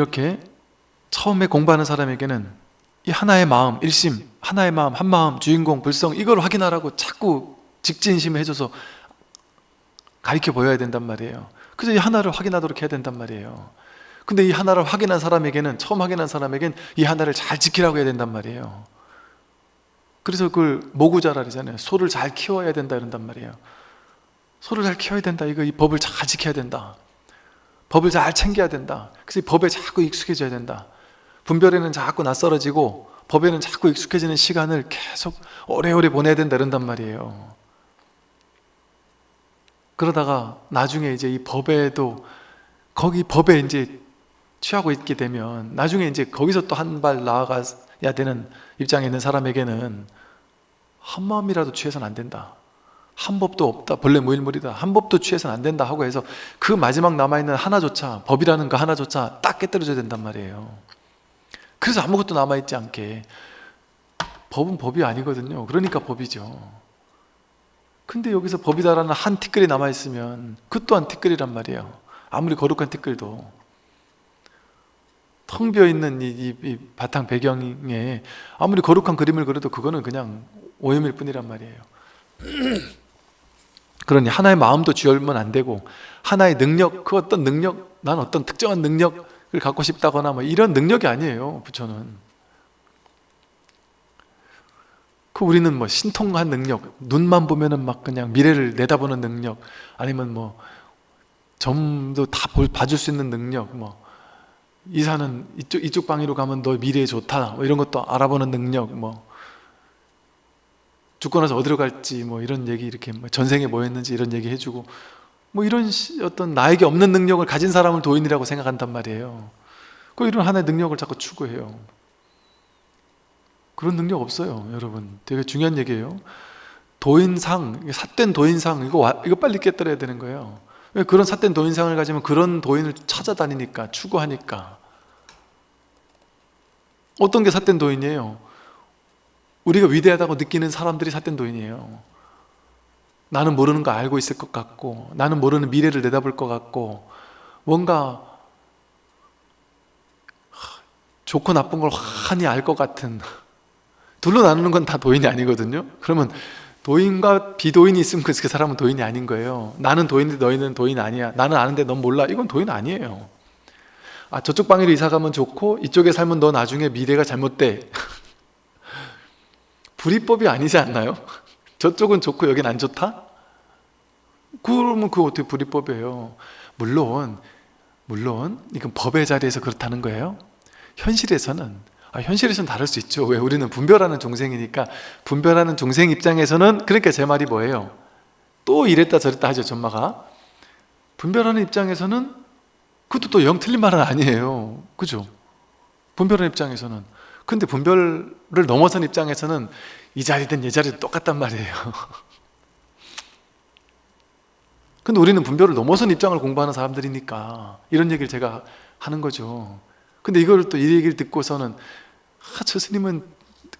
이렇게 처음에 공부하는 사람에게는 이 하나의 마음, 일심, 하나의 마음, 한마음, 주인공, 불성, 이걸 확인하라고 자꾸 직진심을 해줘서 가르쳐 보여야 된단 말이에요. 그래서 이 하나를 확인하도록 해야 된단 말이에요. 근데 이 하나를 확인한 사람에게는, 처음 확인한 사람에게는 이 하나를 잘 지키라고 해야 된단 말이에요. 그래서 그걸 모구자랄이잖아요. 소를 잘 키워야 된다 이런단 말이에요. 소를 잘 키워야 된다. 이 법을 잘 지켜야 된다. 법을 잘 챙겨야 된다. 그래서 이 법에 자꾸 익숙해져야 된다. 분별에는 자꾸 낯설어지고 법에는 자꾸 익숙해지는 시간을 계속 오래오래 보내야 된다 이런단 말이에요. 그러다가 나중에 이제 이 법에도, 거기 법에 이제 취하고 있게 되면 나중에 이제 거기서 또 한 발 나아가야 되는 입장에 있는 사람에게는 한 마음이라도 취해서는 안 된다. 한 법도 없다. 본래 무일물이다. 한 법도 취해서는 안 된다 하고 해서 그 마지막 남아있는 하나조차, 법이라는 그 하나조차 딱 깨뜨려줘야 된단 말이에요. 그래서 아무것도 남아있지 않게. 법은 법이 아니거든요. 그러니까 법이죠. 근데 여기서 법이다라는 한 티끌이 남아있으면 그 또한 티끌이란 말이에요. 아무리 거룩한 티끌도 텅 비어있는 이 바탕 배경에 아무리 거룩한 그림을 그려도 그거는 그냥 오염일 뿐이란 말이에요. 그러니 하나의 마음도 쥐어면 안 되고, 하나의 능력, 그 어떤 능력, 난 어떤 특정한 능력을 갖고 싶다거나 뭐 이런 능력이 아니에요. 부처는 우리는 뭐 신통한 능력, 눈만 보면은 막 그냥 미래를 내다보는 능력, 아니면 뭐 점도 다 봐줄 수 있는 능력, 뭐 이사는 이쪽 방위로 가면 너 미래에 좋다, 뭐 이런 것도 알아보는 능력, 뭐 죽고 나서 어디로 갈지 뭐 이런 얘기, 이렇게 뭐 전생에 뭐 했는지 이런 얘기 해주고, 뭐 이런 어떤 나에게 없는 능력을 가진 사람을 도인이라고 생각한단 말이에요. 이런 하나의 능력을 자꾸 추구해요. 그런 능력 없어요, 여러분. 되게 중요한 얘기예요. 도인상, 삿된 도인상, 이거 빨리 깨뜨려야 되는 거예요. 왜? 그런 삿된 도인상을 가지면 그런 도인을 찾아다니니까, 추구하니까. 어떤 게 삿된 도인이에요? 우리가 위대하다고 느끼는 사람들이 삿된 도인이에요. 나는 모르는 거 알고 있을 것 같고, 나는 모르는 미래를 내다볼 것 같고, 뭔가 좋고 나쁜 걸 환히 알 것 같은, 둘로 나누는 건 다 도인이 아니거든요. 그러면 도인과 비도인이 있으면 그 사람은 도인이 아닌 거예요. 나는 도인인데 너희는 도인 아니야. 나는 아는데 넌 몰라. 이건 도인 아니에요. 아, 저쪽 방으로 이사 가면 좋고 이쪽에 살면 너 나중에 미래가 잘못돼. 불이법이 아니지 않나요? 저쪽은 좋고 여긴 안 좋다? 그러면 그거 어떻게 불이법이에요? 물론 이건 법의 자리에서 그렇다는 거예요. 현실에서는 다를 수 있죠. 왜? 우리는 분별하는 종생이니까. 분별하는 종생 입장에서는, 그러니까 제 말이 뭐예요? 또 이랬다 저랬다 하죠, 전마가. 분별하는 입장에서는 그것도 또 영 틀린 말은 아니에요. 그죠? 분별하는 입장에서는. 근데 분별을 넘어선 입장에서는 이 자리든 이 자리든 똑같단 말이에요. 근데 우리는 분별을 넘어선 입장을 공부하는 사람들이니까 이런 얘기를 제가 하는 거죠. 근데 이걸 또 이 얘기를 듣고서는 저 스님은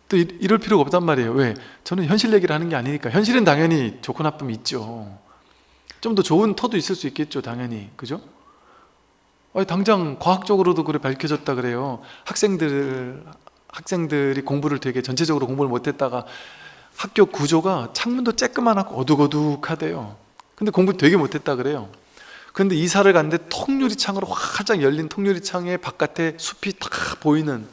또 이럴 필요가 없단 말이에요. 왜? 저는 현실 얘기를 하는 게 아니니까. 현실은 당연히 좋고 나쁨이 있죠. 좀 더 좋은 터도 있을 수 있겠죠, 당연히. 그죠? 당장 과학적으로도 그래 밝혀졌다 그래요. 학생들이 공부를 되게 전체적으로 공부를 못했다가 학교 구조가 창문도 쬐끄만하고 어둑어둑하대요. 근데 공부 되게 못했다 그래요. 근데 이사를 갔는데 통유리창으로 활짝 열린 통유리창에 바깥에 숲이 딱 보이는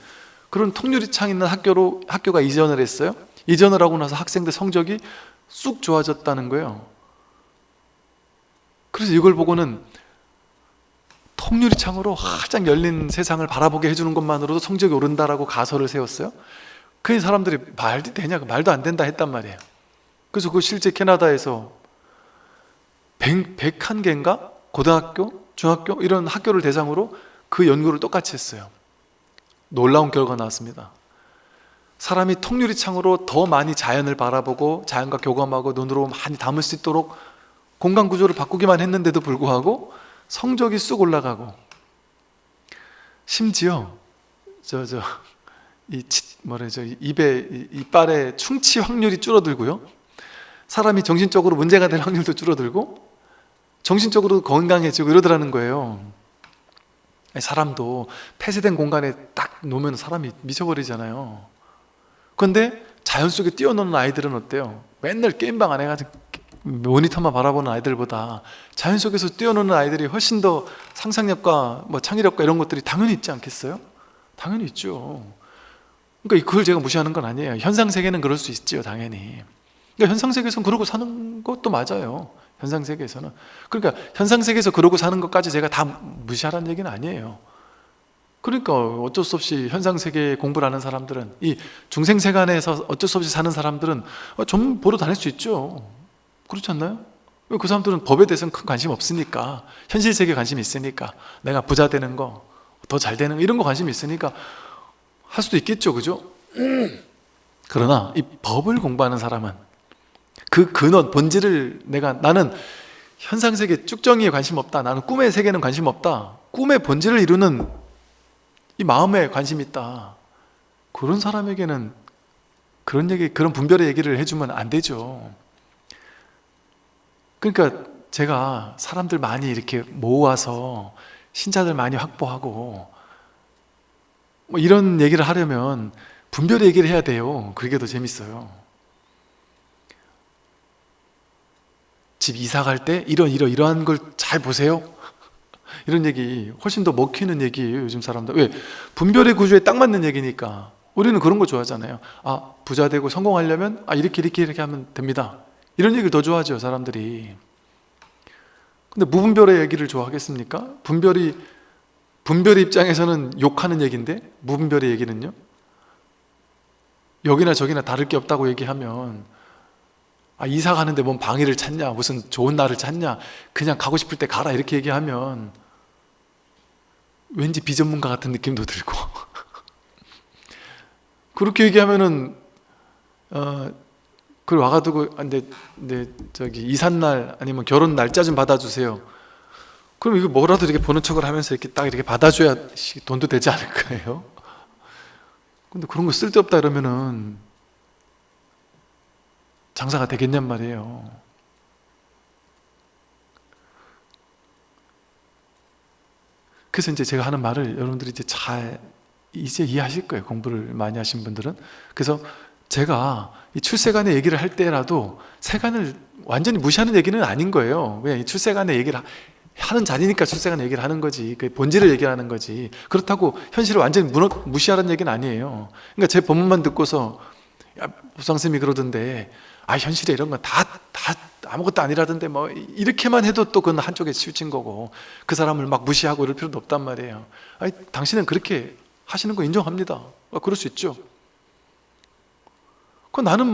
그런 통유리창 있는 학교가 이전을 했어요. 이전을 하고 나서 학생들 성적이 쑥 좋아졌다는 거예요. 그래서 이걸 보고는 통유리창으로 활짝 열린 세상을 바라보게 해주는 것만으로도 성적이 오른다라고 가설을 세웠어요. 그 사람들이 말도 되냐, 말도 안 된다 했단 말이에요. 그래서 그 실제 캐나다에서 101개인가? 고등학교, 중학교 이런 학교를 대상으로 그 연구를 똑같이 했어요. 놀라운 결과가 나왔습니다. 사람이 통유리창으로 더 많이 자연을 바라보고 자연과 교감하고 눈으로 많이 담을 수 있도록 공간 구조를 바꾸기만 했는데도 불구하고 성적이 쑥 올라가고, 심지어 이빨의 충치 확률이 줄어들고요, 사람이 정신적으로 문제가 될 확률도 줄어들고 정신적으로 건강해지고 이러더라는 거예요. 아니, 사람도 폐쇄된 공간에 딱 놓으면 사람이 미쳐버리잖아요. 그런데 자연 속에 뛰어노는 아이들은 어때요? 맨날 게임방 안에 가서 모니터만 바라보는 아이들보다 자연 속에서 뛰어노는 아이들이 훨씬 더 상상력과 뭐 창의력과 이런 것들이 당연히 있지 않겠어요? 당연히 있죠. 그러니까 그걸 제가 무시하는 건 아니에요. 현상세계는 그럴 수 있죠, 당연히. 그러니까 현상세계에서는 그러고 사는 것도 맞아요. 현상세계에서는. 그러니까 현상세계에서 그러고 사는 것까지 제가 다 무시하라는 얘기는 아니에요. 그러니까 어쩔 수 없이 현상세계 공부를 하는 사람들은, 이 중생세간에서 어쩔 수 없이 사는 사람들은 좀 보러 다닐 수 있죠. 그렇지 않나요? 그 사람들은 법에 대해서는 큰 관심 없으니까, 현실세계에 관심이 있으니까, 내가 부자 되는 거, 더 잘 되는 거, 이런 거 관심이 있으니까 할 수도 있겠죠, 그죠? 그러나 이 법을 공부하는 사람은 그 근원, 본질을 나는 현상세계 쭉정이에 관심 없다, 나는 꿈의 세계는 관심 없다, 꿈의 본질을 이루는 이 마음에 관심 있다, 그런 사람에게는 그런 분별의 얘기를 해주면 안 되죠. 그러니까 제가 사람들 많이 이렇게 모아서 신자들 많이 확보하고 뭐 이런 얘기를 하려면 분별의 얘기를 해야 돼요. 그게 더 재밌어요. 집 이사 갈 때 이러한 걸 잘 보세요. 이런 얘기 훨씬 더 먹히는 얘기예요, 요즘 사람들. 왜? 분별의 구조에 딱 맞는 얘기니까. 우리는 그런 거 좋아하잖아요. 아, 부자 되고 성공하려면 이렇게 하면 됩니다. 이런 얘기를 더 좋아하죠, 사람들이. 근데 무분별의 얘기를 좋아하겠습니까? 분별의 입장에서는 욕하는 얘기인데, 무분별의 얘기는요, 여기나 저기나 다를 게 없다고 얘기하면, 이사 가는데 뭔 방해를 찾냐, 무슨 좋은 날을 찾냐, 그냥 가고 싶을 때 가라, 이렇게 얘기하면 왠지 비전문가 같은 느낌도 들고 그렇게 얘기하면은 그걸 와가지고 근데 저기 이삿날 아니면 결혼 날짜 좀 받아주세요. 그럼 이거 뭐라도 이렇게 보는 척을 하면서 이렇게 딱 이렇게 받아줘야 돈도 되지 않을까요? 근데 그런 거 쓸데없다 이러면은 장사가 되겠냔 말이에요. 그래서 이제 제가 하는 말을 여러분들이 이제 이해하실 거예요, 공부를 많이 하신 분들은. 그래서 제가 이 출세간의 얘기를 할 때라도 세간을 완전히 무시하는 얘기는 아닌 거예요. 왜? 이 출세간의 얘기를 하는 자리니까 출세간의 얘기를 하는 거지, 그 본질을 얘기하는 거지. 그렇다고 현실을 완전히 무시하라는 얘기는 아니에요. 그러니까 제 법문만 듣고서 보상스님이 그러던데 현실에 이런 건 다 아무것도 아니라던데 뭐 이렇게만 해도 또 그건 한쪽에 치우친 거고, 그 사람을 막 무시하고 이럴 필요도 없단 말이에요. 당신은 그렇게 하시는 거 인정합니다. 그럴 수 있죠. 나는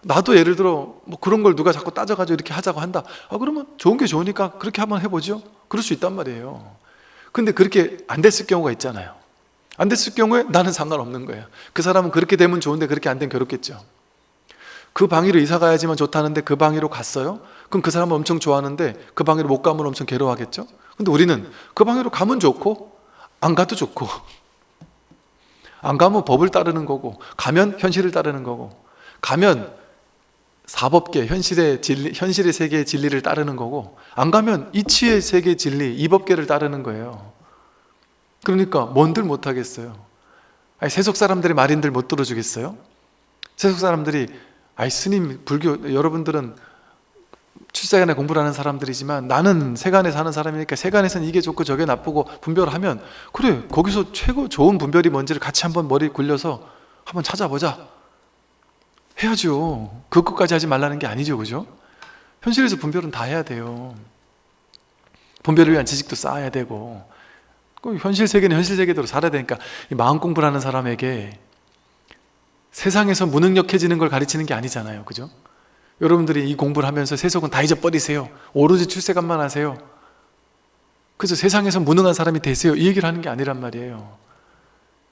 나도 예를 들어 뭐 그런 걸 누가 자꾸 따져가지고 이렇게 하자고 한다. 그러면 좋은 게 좋으니까 그렇게 한번 해보죠. 그럴 수 있단 말이에요. 근데 그렇게 안 됐을 경우가 있잖아요. 안 됐을 경우에 나는 상관없는 거예요. 그 사람은 그렇게 되면 좋은데 그렇게 안 되면 괴롭겠죠. 그 방위로 이사 가야지만 좋다는데 그 방위로 갔어요? 그럼 그 사람은 엄청 좋아하는데 그 방위로 못 가면 엄청 괴로워하겠죠? 근데 우리는 그 방위로 가면 좋고 안 가도 좋고, 안 가면 법을 따르는 거고, 가면 현실을 따르는 거고, 가면 사법계, 현실의 세계의 진리를 따르는 거고, 안 가면 이치의 세계의 진리, 이법계를 따르는 거예요. 그러니까 뭔들 못하겠어요. 세속 사람들의 말인들 못 들어주겠어요? 세속 사람들이 스님, 불교, 여러분들은 출세간에 공부를 하는 사람들이지만 나는 세간에 사는 사람이니까 세간에서는 이게 좋고 저게 나쁘고 분별하면, 그래, 거기서 최고 좋은 분별이 뭔지를 같이 한번 머리 굴려서 한번 찾아보자 해야죠. 그것까지 하지 말라는 게 아니죠, 그죠? 현실에서 분별은 다 해야 돼요. 분별을 위한 지식도 쌓아야 되고, 현실 세계는 현실 세계대로 살아야 되니까 이 마음 공부를 하는 사람에게 세상에서 무능력해지는 걸 가르치는 게 아니잖아요, 그죠? 여러분들이 이 공부를 하면서 세속은 다 잊어버리세요, 오로지 출세간만 하세요, 그래서 세상에서 무능한 사람이 되세요, 이 얘기를 하는 게 아니란 말이에요.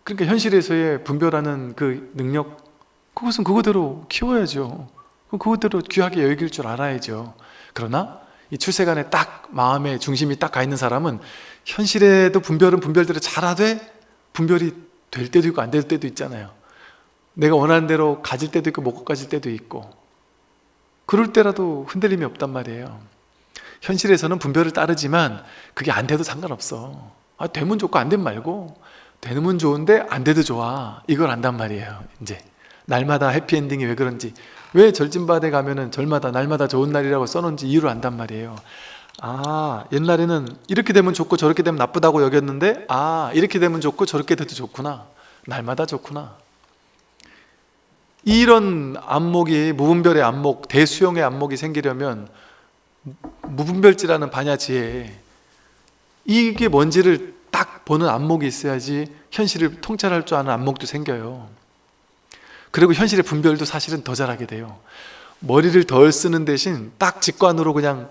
그러니까 현실에서의 분별하는 그 능력, 그것은 그거대로 키워야죠. 그거대로 귀하게 여길 줄 알아야죠. 그러나 이 출세간에 딱 마음의 중심이 딱 가 있는 사람은 현실에도 분별은 분별대로 잘하되 분별이 될 때도 있고 안 될 때도 있잖아요. 내가 원하는 대로 가질 때도 있고 못 가질 때도 있고, 그럴 때라도 흔들림이 없단 말이에요. 현실에서는 분별을 따르지만 그게 안 돼도 상관없어. 되면 좋고 안 되면 말고, 되면 좋은데 안 돼도 좋아, 이걸 안단 말이에요. 이제 날마다 해피엔딩이 왜 그런지, 왜 절진바대 가면은 절마다 날마다 좋은 날이라고 써놓은지 이유를 안단 말이에요. 옛날에는 이렇게 되면 좋고 저렇게 되면 나쁘다고 여겼는데, 이렇게 되면 좋고 저렇게 돼도 좋구나, 날마다 좋구나. 이런 안목이, 무분별의 안목, 대수용의 안목이 생기려면 무분별지라는 반야지에 이게 뭔지를 딱 보는 안목이 있어야지 현실을 통찰할 줄 아는 안목도 생겨요. 그리고 현실의 분별도 사실은 더 잘하게 돼요. 머리를 덜 쓰는 대신 딱 직관으로 그냥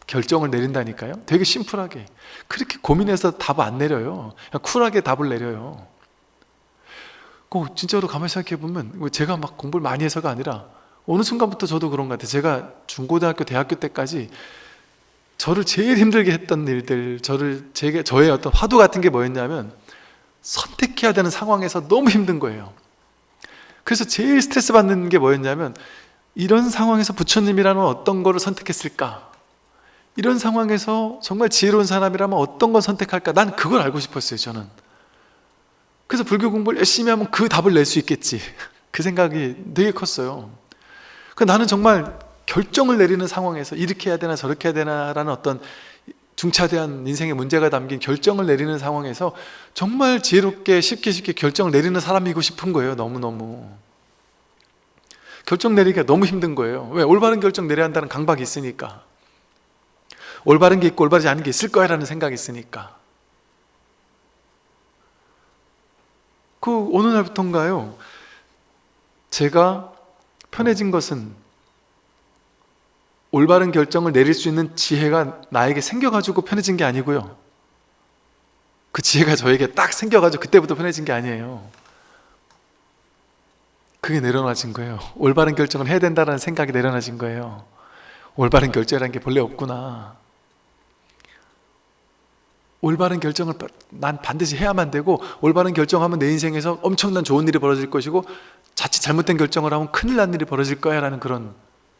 결정을 내린다니까요. 되게 심플하게. 그렇게 고민해서 답 안 내려요. 그냥 쿨하게 답을 내려요. 진짜로 가만히 생각해보면 제가 막 공부를 많이 해서가 아니라 어느 순간부터 저도 그런 것 같아요. 제가 중고등학교, 대학교 때까지 저를 제일 힘들게 했던 일들, 저의 어떤 화두 같은 게 뭐였냐면, 선택해야 되는 상황에서 너무 힘든 거예요. 그래서 제일 스트레스 받는 게 뭐였냐면, 이런 상황에서 부처님이라는 어떤 거를 선택했을까? 이런 상황에서 정말 지혜로운 사람이라면 어떤 걸 선택할까? 난 그걸 알고 싶었어요, 저는. 그래서 불교 공부를 열심히 하면 그 답을 낼 수 있겠지, 그 생각이 되게 컸어요. 나는 정말 결정을 내리는 상황에서 이렇게 해야 되나 저렇게 해야 되나 라는 어떤 중차대한 인생의 문제가 담긴 결정을 내리는 상황에서 정말 지혜롭게 쉽게 결정을 내리는 사람이고 싶은 거예요. 너무너무 결정 내리기가 너무 힘든 거예요. 왜? 올바른 결정 내려야 한다는 강박이 있으니까. 올바른 게 있고 올바르지 않은 게 있을 거야 라는 생각이 있으니까. 어느 날부터인가요, 제가 편해진 것은 올바른 결정을 내릴 수 있는 지혜가 나에게 생겨가지고 편해진 게 아니고요, 그 지혜가 저에게 딱 생겨가지고 그때부터 편해진 게 아니에요. 그게 내려놔진 거예요. 올바른 결정을 해야 된다는 생각이 내려놔진 거예요. 올바른 결정이라는 게 본래 없구나. 올바른 결정을 난 반드시 해야만 되고, 올바른 결정하면 내 인생에서 엄청난 좋은 일이 벌어질 것이고, 자칫 잘못된 결정을 하면 큰일 난 일이 벌어질 거야 라는 그런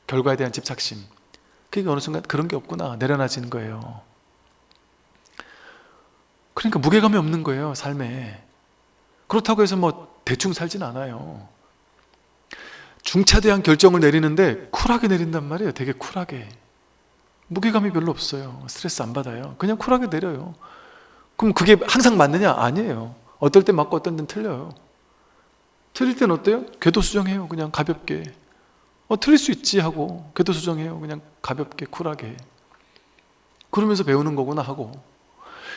결과에 대한 집착심, 그게 어느 순간 그런 게 없구나 내려놔지는 거예요. 그러니까 무게감이 없는 거예요, 삶에. 그렇다고 해서 대충 살진 않아요. 중차대한 결정을 내리는데 쿨하게 내린단 말이에요. 되게 쿨하게. 무게감이 별로 없어요. 스트레스 안 받아요. 그냥 쿨하게 내려요. 그럼 그게 항상 맞느냐? 아니에요. 어떨 땐 맞고 어떤 땐 틀려요. 틀릴 땐 어때요? 궤도수정해요. 그냥 가볍게. 틀릴 수 있지 하고 궤도수정해요. 그냥 가볍게 쿨하게. 그러면서 배우는 거구나 하고.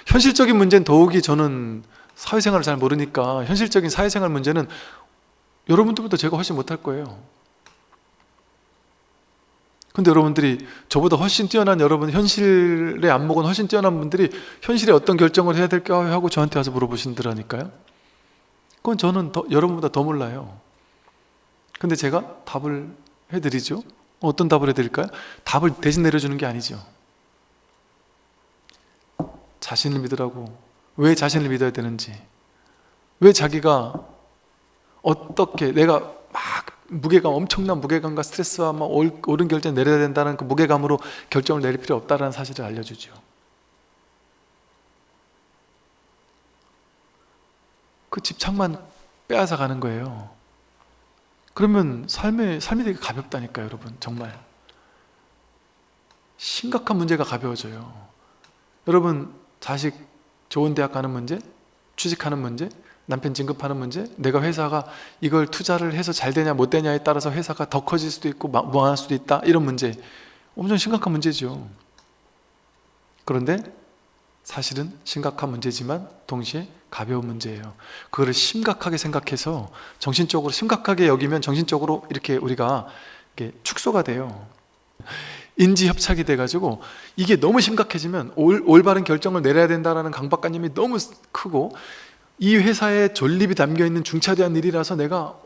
현실적인 문제는 더욱이, 저는 사회생활을 잘 모르니까 현실적인 사회생활 문제는 여러분들보다 제가 훨씬 못할 거예요. 근데 여러분들이 저보다 훨씬 뛰어난, 여러분 현실의 안목은 훨씬 뛰어난 분들이 현실에 어떤 결정을 해야 될까 하고 저한테 와서 물어보신다니까요. 그건 저는 여러분보다 더 몰라요. 근데 제가 답을 해드리죠. 어떤 답을 해드릴까요? 답을 대신 내려주는 게 아니죠. 자신을 믿으라고. 왜 자신을 믿어야 되는지, 왜 자기가 어떻게, 내가 막 엄청난 무게감과 스트레스와 옳은 결정 내려야 된다는 그 무게감으로 결정을 내릴 필요 없다는 사실을 알려주죠. 그 집착만 빼앗아 가는 거예요. 그러면 삶이 되게 가볍다니까요, 여러분. 정말 심각한 문제가 가벼워져요. 여러분, 자식 좋은 대학 가는 문제, 취직하는 문제, 남편 진급하는 문제, 내가 회사가 이걸 투자를 해서 잘 되냐 못 되냐에 따라서 회사가 더 커질 수도 있고 망할 수도 있다, 이런 문제, 엄청 심각한 문제죠. 그런데 사실은 심각한 문제지만 동시에 가벼운 문제예요. 그거를 심각하게 생각해서 정신적으로 심각하게 여기면 정신적으로 이렇게 우리가 이렇게 축소가 돼요. 인지협착이 돼가지고 이게 너무 심각해지면 올바른 결정을 내려야 된다는 강박관념이 너무 크고, 이 회사에 존립이 담겨있는 중차대한 일이라서 내가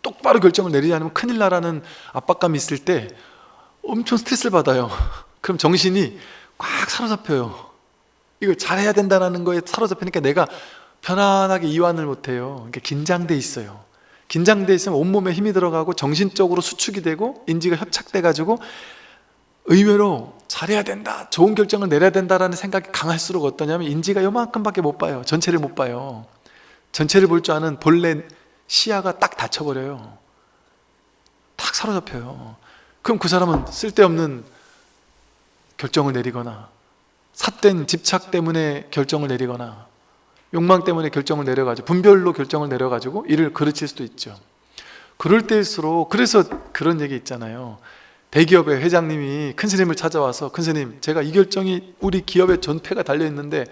똑바로 결정을 내리지 않으면 큰일 나라는 압박감이 있을 때 엄청 스트레스를 받아요. 그럼 정신이 꽉 사로잡혀요. 이걸 잘해야 된다는 거에 사로잡히니까 내가 편안하게 이완을 못해요. 그러니까 긴장돼 있어요. 긴장돼 있으면 온몸에 힘이 들어가고 정신적으로 수축이 되고 인지가 협착돼가지고 의외로 잘해야 된다, 좋은 결정을 내려야 된다라는 생각이 강할수록 어떠냐면 인지가 요만큼밖에 못 봐요. 전체를 못 봐요. 전체를 볼 줄 아는 본래 시야가 딱 닫혀버려요. 딱 사로잡혀요. 그럼 그 사람은 쓸데없는 결정을 내리거나 삿된 집착 때문에 결정을 내리거나 욕망 때문에 결정을 내려가지고 분별로 결정을 내려가지고 일을 그르칠 수도 있죠. 그럴 때일수록, 그래서 그런 얘기 있잖아요. 대기업의 회장님이 큰 스님을 찾아와서, 큰 스님, 제가 이 결정이 우리 기업의 전폐가 달려있는데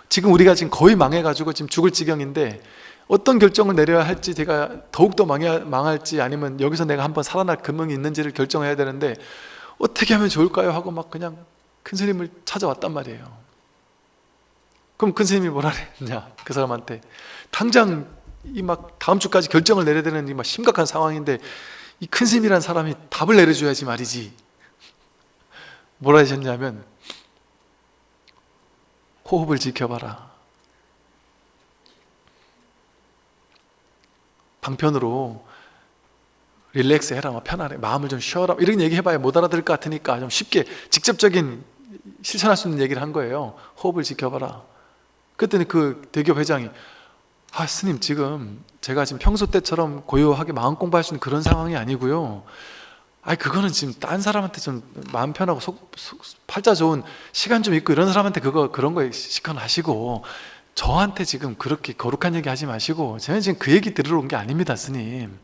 지금 우리가 지금 거의 망해가지고 지금 죽을 지경인데 어떤 결정을 내려야 할지, 제가 더욱더 망할지 아니면 여기서 내가 한번 살아날 근원이 있는지를 결정해야 되는데 어떻게 하면 좋을까요? 하고 막 그냥 큰 스님을 찾아왔단 말이에요. 그럼 큰 스님이 뭐라 그랬냐, 그 사람한테 당장 이 막 다음 주까지 결정을 내려야 되는 이 막 심각한 상황인데 이 큰 스님이란 사람이 답을 내려줘야지 말이지. 뭐라 하셨냐면 호흡을 지켜봐라. 방편으로 릴렉스 해라, 편안해, 마음을 좀 쉬어라, 이런 얘기 해봐야 못 알아들을 것 같으니까 좀 쉽게 직접적인 실천할 수 있는 얘기를 한 거예요. 호흡을 지켜봐라. 그랬더니 그 대기업 회장이 스님, 지금 제가 지금 평소 때처럼 고요하게 마음 공부할 수 있는 그런 상황이 아니고요. 그거는 지금 딴 사람한테 좀 마음 편하고 팔자 좋은 시간 좀 있고 이런 사람한테 그런 거에 시간하시고 저한테 지금 그렇게 거룩한 얘기 하지 마시고, 저는 지금 그 얘기 들으러 온 게 아닙니다, 스님.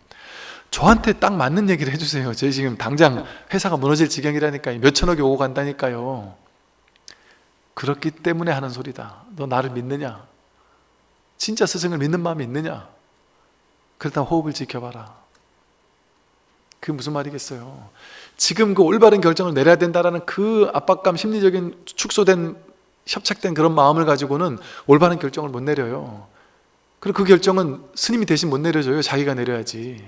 저한테 딱 맞는 얘기를 해주세요. 저희 지금 당장 회사가 무너질 지경이라니까요. 몇 천억이 오고 간다니까요. 그렇기 때문에 하는 소리다. 너 나를 믿느냐? 진짜 스승을 믿는 마음이 있느냐? 그렇다면 호흡을 지켜봐라. 그게 무슨 말이겠어요? 지금 그 올바른 결정을 내려야 된다라는 그 압박감, 심리적인 축소된 협착된 그런 마음을 가지고는 올바른 결정을 못 내려요. 그리고 그 결정은 스님이 대신 못 내려줘요. 자기가 내려야지.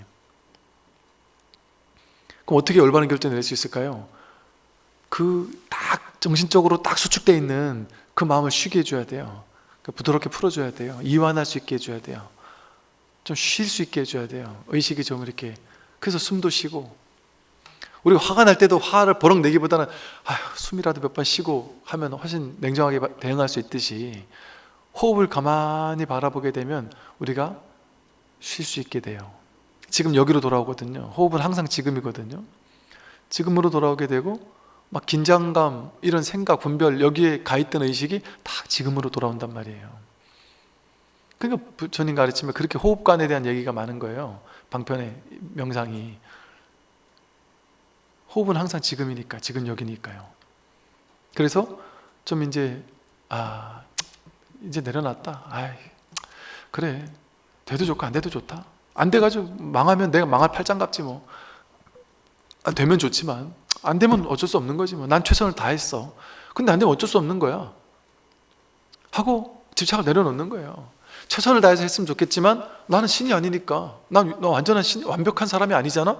그럼 어떻게 올바른 결정 내릴 수 있을까요? 그 딱 정신적으로 딱 수축되어 있는 그 마음을 쉬게 해줘야 돼요. 부드럽게 풀어줘야 돼요. 이완할 수 있게 해줘야 돼요. 좀 쉴 수 있게 해줘야 돼요. 의식이 좀 이렇게. 그래서 숨도 쉬고, 우리가 화가 날 때도 화를 버럭 내기보다는 숨이라도 몇 번 쉬고 하면 훨씬 냉정하게 대응할 수 있듯이 호흡을 가만히 바라보게 되면 우리가 쉴 수 있게 돼요. 지금 여기로 돌아오거든요. 호흡은 항상 지금이거든요. 지금으로 돌아오게 되고 막 긴장감, 이런 생각, 분별, 여기에 가 있던 의식이 다 지금으로 돌아온단 말이에요. 그러니까 부처님 가르침에 그렇게 호흡관에 대한 얘기가 많은 거예요. 방편의 명상이. 호흡은 항상 지금이니까, 지금 여기니까요. 그래서 좀 이제 내려놨다. 그래, 돼도 좋고 안 돼도 좋다. 안 돼가지고 망하면 내가 망할 팔짱갑지 뭐. 되면 좋지만 안 되면 어쩔 수 없는 거지 뭐. 난 최선을 다했어. 근데 안 되면 어쩔 수 없는 거야 하고 집착을 내려놓는 거예요. 최선을 다해서 했으면 좋겠지만 나는 신이 아니니까, 난 완전한 완벽한 사람이 아니잖아.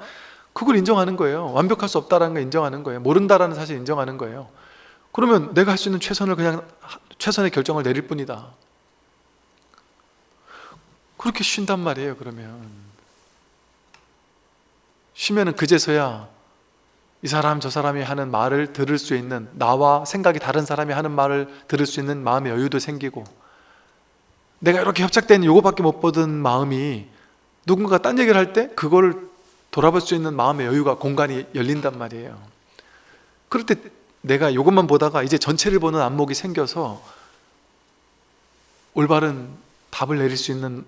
그걸 인정하는 거예요. 완벽할 수 없다라는 걸 인정하는 거예요. 모른다라는 사실을 인정하는 거예요. 그러면 내가 할 수 있는 최선을 그냥 최선의 결정을 내릴 뿐이다. 그렇게 쉰단 말이에요. 그러면 쉬면은 그제서야 이 사람 저 사람이 하는 말을 들을 수 있는, 나와 생각이 다른 사람이 하는 말을 들을 수 있는 마음의 여유도 생기고, 내가 이렇게 협착된 요거밖에 못 보던 마음이 누군가가 딴 얘기를 할 때 그거를 돌아볼 수 있는 마음의 여유가, 공간이 열린단 말이에요. 그럴 때 내가 이것만 보다가 이제 전체를 보는 안목이 생겨서 올바른 답을 내릴 수 있는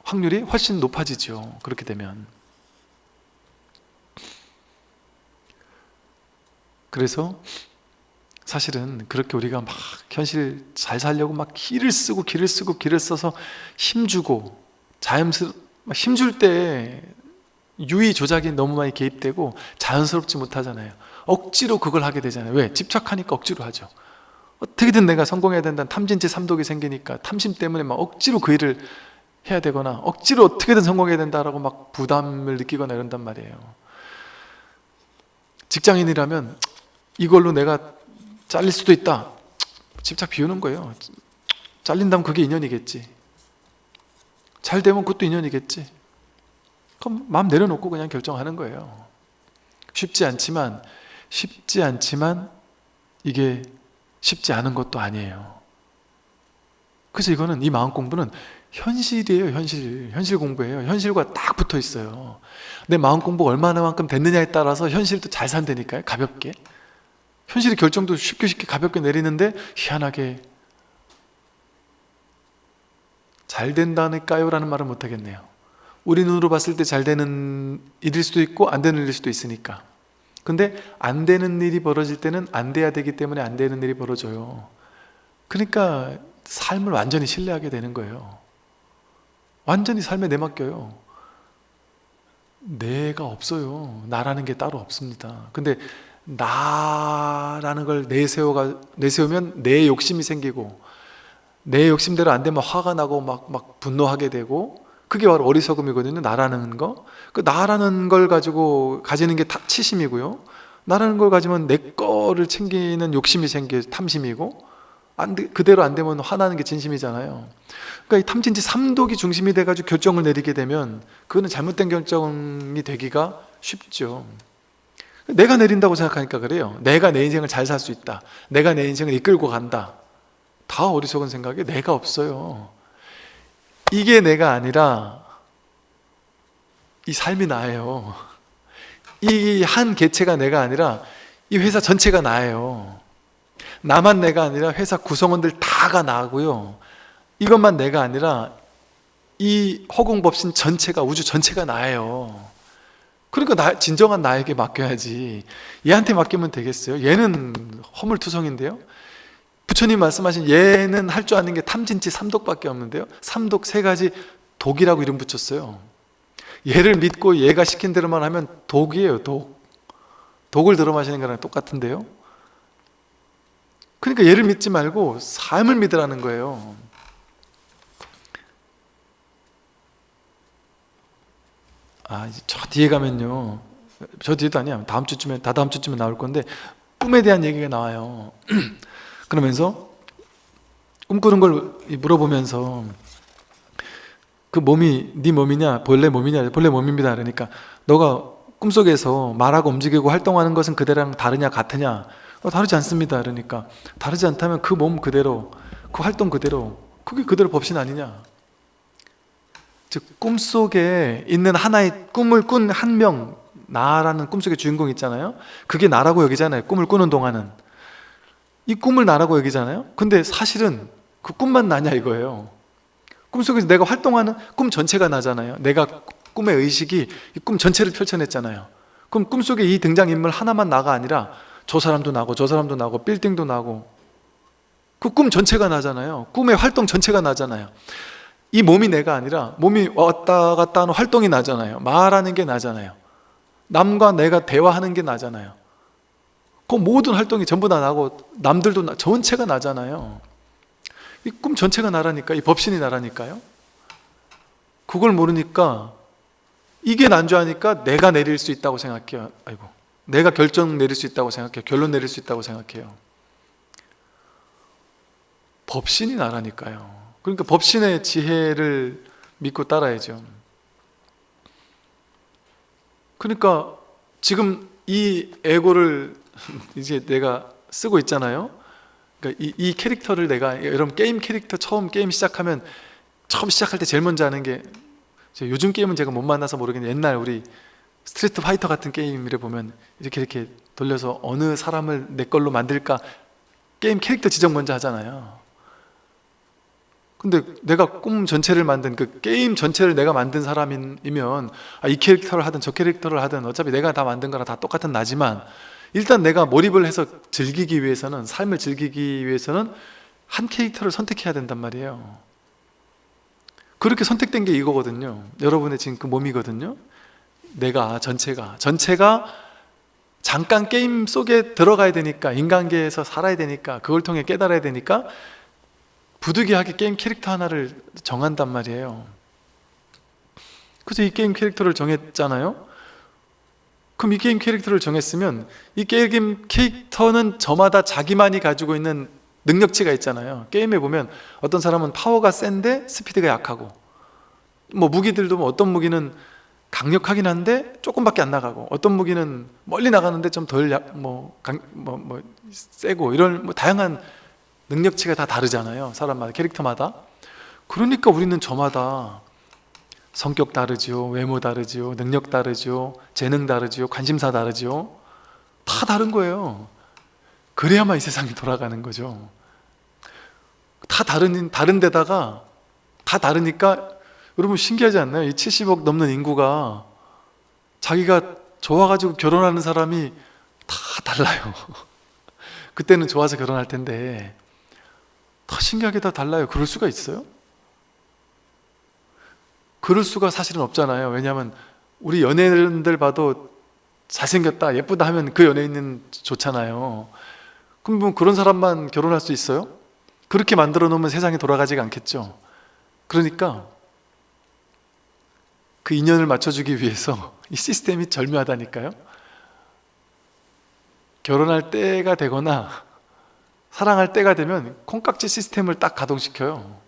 확률이 훨씬 높아지죠. 그렇게 되면. 그래서 사실은 그렇게 우리가 막 현실 잘 살려고 막 기를 써서 힘주고, 힘줄 때 유의 조작이 너무 많이 개입되고 자연스럽지 못하잖아요. 억지로 그걸 하게 되잖아요. 왜? 집착하니까 억지로 하죠. 어떻게든 내가 성공해야 된다는 탐진치 삼독이 생기니까 탐심 때문에 막 억지로 그 일을 해야 되거나 억지로 어떻게든 성공해야 된다라고 막 부담을 느끼거나 이런단 말이에요. 직장인이라면 이걸로 내가 잘릴 수도 있다. 집착 비우는 거예요. 잘린다면 그게 인연이겠지. 잘 되면 그것도 인연이겠지. 그럼 마음 내려놓고 그냥 결정하는 거예요. 쉽지 않지만 이게 쉽지 않은 것도 아니에요. 그래서 이거는, 이 마음 공부는 현실이에요. 현실 공부예요. 현실과 딱 붙어 있어요. 내 마음 공부가 얼마나만큼 됐느냐에 따라서 현실도 잘 산다니까요. 가볍게. 현실의 결정도 쉽게 가볍게 내리는데 희한하게 잘 된다니까요? 라는 말은 못하겠네요. 우리 눈으로 봤을 때 잘 되는 일일 수도 있고 안 되는 일일 수도 있으니까. 근데 안 되는 일이 벌어질 때는 안 돼야 되기 때문에 안 되는 일이 벌어져요. 그러니까 삶을 완전히 신뢰하게 되는 거예요. 완전히 삶에 내맡겨요. 내가 없어요. 나라는 게 따로 없습니다. 근데 나라는 걸 내세우면 내 욕심이 생기고, 내 욕심대로 안 되면 화가 나고 막 분노하게 되고, 그게 바로 어리석음이거든요. 나라는 거. 그 나라는 걸 가지고 가지는 게 치심이고요. 나라는 걸 가지면 내 거를 챙기는 욕심이 생겨 탐심이고, 그대로 안 되면 화나는 게 진심이잖아요. 그러니까 이 탐진치 삼독이 중심이 돼가지고 결정을 내리게 되면 그거는 잘못된 결정이 되기가 쉽죠. 내가 내린다고 생각하니까 그래요. 내가 내 인생을 잘 살 수 있다. 내가 내 인생을 이끌고 간다. 다 어리석은 생각에 내가 없어요. 이게 내가 아니라 이 삶이 나예요. 이 한 개체가 내가 아니라 이 회사 전체가 나예요. 나만 내가 아니라 회사 구성원들 다가 나고요. 이것만 내가 아니라 이 허공법신 전체가, 우주 전체가 나예요. 그러니까 진정한 나에게 맡겨야지. 얘한테 맡기면 되겠어요? 얘는 허물투성인데요. 부처님 말씀하신 얘는 할 줄 아는 게 탐진치 삼독밖에 없는데요. 삼독 세 가지 독이라고 이름 붙였어요. 얘를 믿고 얘가 시킨 대로만 하면 독이에요. 독을 들어 마시는 거랑 똑같은데요. 그러니까 얘를 믿지 말고 삶을 믿으라는 거예요. 이제 저 뒤에 가면요, 저 뒤에도 아니야, 다다음 주쯤에 나올 건데 꿈에 대한 얘기가 나와요. 그러면서 꿈꾸는 걸 물어보면서 그 몸이 네 몸이냐 본래 몸이냐, 본래 몸입니다. 그러니까 너가 꿈속에서 말하고 움직이고 활동하는 것은 그대랑 다르냐 같으냐, 다르지 않습니다. 그러니까 다르지 않다면 그 몸 그대로, 그 활동 그대로, 그게 그대로 법신 아니냐. 즉 꿈속에 있는 하나의 꿈을 꾼 한 명, 나라는 꿈속의 주인공 있잖아요. 그게 나라고 여기잖아요. 꿈을 꾸는 동안은 이 꿈을 나라고 여기잖아요. 근데 사실은 그 꿈만 나냐 이거예요. 꿈속에서 내가 활동하는 꿈 전체가 나잖아요. 내가 꿈의 의식이 이 꿈 전체를 펼쳐냈잖아요. 그럼 꿈속에 이 등장인물 하나만 나가 아니라 저 사람도 나고 저 사람도 나고 빌딩도 나고 그 꿈 전체가 나잖아요. 꿈의 활동 전체가 나잖아요. 이 몸이 내가 아니라 몸이 왔다 갔다 하는 활동이 나잖아요. 말하는 게 나잖아요. 남과 내가 대화하는 게 나잖아요. 그 모든 활동이 전부 다 나고 남들도 전체가 나잖아요. 이 꿈 전체가 나라니까, 이 법신이 나라니까요. 그걸 모르니까 이게 난주하니까 내가 내릴 수 있다고 생각해요. 내가 결정 내릴 수 있다고 생각해요. 결론 내릴 수 있다고 생각해요. 법신이 나라니까요. 그러니까 법신의 지혜를 믿고 따라야죠. 그러니까 지금 이 에고를 이제 내가 쓰고 있잖아요. 그러니까 이 캐릭터를 내가, 여러분 게임 캐릭터 처음 게임 시작하면 처음 시작할 때 제일 먼저 하는 게, 요즘 게임은 제가 못 만나서 모르겠는데 옛날 우리 스트리트 파이터 같은 게임을 보면 이렇게 돌려서 어느 사람을 내 걸로 만들까 게임 캐릭터 지정 먼저 하잖아요. 근데 내가 꿈 전체를 만든, 그 게임 전체를 내가 만든 사람이면 이 캐릭터를 하든 저 캐릭터를 하든 어차피 내가 다 만든 거랑 다 똑같은 나지만 일단 내가 몰입을 해서 즐기기 위해서는, 삶을 즐기기 위해서는 한 캐릭터를 선택해야 된단 말이에요. 그렇게 선택된 게 이거거든요. 여러분의 지금 그 몸이거든요. 내가 전체가 잠깐 게임 속에 들어가야 되니까, 인간계에서 살아야 되니까, 그걸 통해 깨달아야 되니까 부득이하게 게임 캐릭터 하나를 정한단 말이에요. 그래서 이 게임 캐릭터를 정했잖아요. 그럼 이 게임 캐릭터를 정했으면 이 게임 캐릭터는 저마다 자기만이 가지고 있는 능력치가 있잖아요. 게임에 보면 어떤 사람은 파워가 센데 스피드가 약하고, 무기들도 어떤 무기는 강력하긴 한데 조금밖에 안 나가고, 어떤 무기는 멀리 나가는데 좀 덜 세고, 이런 다양한 능력치가 다 다르잖아요. 사람마다, 캐릭터마다. 그러니까 우리는 저마다 성격 다르죠, 외모 다르죠, 능력 다르죠, 재능 다르죠, 관심사 다르죠. 다 다른 거예요. 그래야만 이 세상이 돌아가는 거죠. 다 다른데다가 다 다르니까, 여러분 신기하지 않나요? 이 70억 넘는 인구가 자기가 좋아가지고 결혼하는 사람이 다 달라요. 그때는 좋아서 결혼할 텐데 더 신기하게 다 달라요. 그럴 수가 있어요? 그럴 수가 사실은 없잖아요. 왜냐하면 우리 연예인들 봐도 잘생겼다, 예쁘다 하면 그 연예인은 좋잖아요. 그럼 뭐 그런 사람만 결혼할 수 있어요? 그렇게 만들어 놓으면 세상이 돌아가지가 않겠죠. 그러니까 그 인연을 맞춰주기 위해서 이 시스템이 절묘하다니까요. 결혼할 때가 되거나 사랑할 때가 되면 콩깍지 시스템을 딱 가동시켜요.